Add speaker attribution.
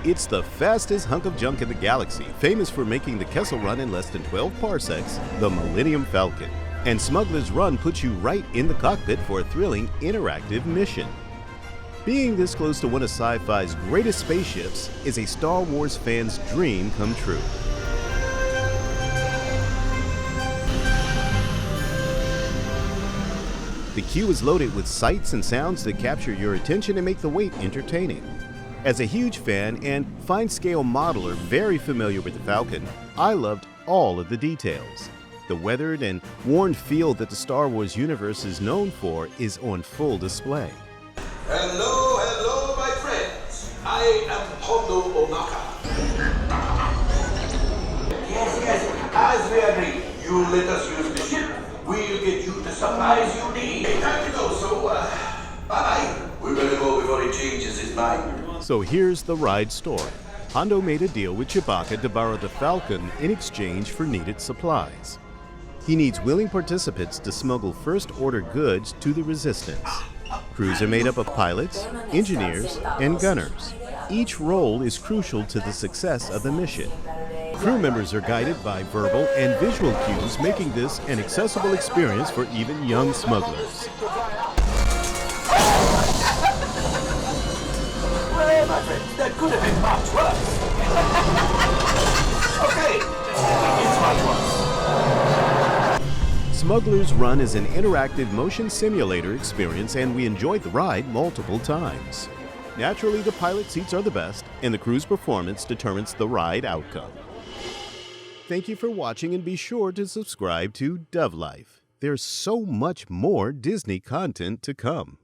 Speaker 1: It's the fastest hunk of junk in the galaxy, famous for making the Kessel Run in less than 12 parsecs, the Millennium Falcon. And Smugglers Run puts you right in the cockpit for a thrilling, interactive mission. Being this close to one of sci-fi's greatest spaceships is a Star Wars fan's dream come true. The queue is loaded with sights and sounds that capture your attention and make the wait entertaining. As a huge fan and fine-scale modeler very familiar with the Falcon, I loved all of the details. The weathered and worn feel that the Star Wars universe is known for is on full display.
Speaker 2: Hello, my friends. I am Hondo Onaka. Yes, as we agreed, you let us use the ship. We'll get you the supplies you need. Time to go, so bye-bye. We better go before he changes his mind.
Speaker 1: So here's the ride story. Hondo made a deal with Chewbacca to borrow the Falcon in exchange for needed supplies. He needs willing participants to smuggle first-order goods to the Resistance. Crews are made up of pilots, engineers, and gunners. Each role is crucial to the success of the mission. Crew members are guided by verbal and visual cues, making this an accessible experience for even young smugglers.
Speaker 2: Well, my friend, that could have been much worse. Okay, it's much worse.
Speaker 1: Smugglers Run is an interactive motion simulator experience, and we enjoyed the ride multiple times. Naturally, the pilot seats are the best, and the crew's performance determines the ride outcome. Thank you for watching, and be sure to subscribe to Dove Life. There's so much more Disney content to come.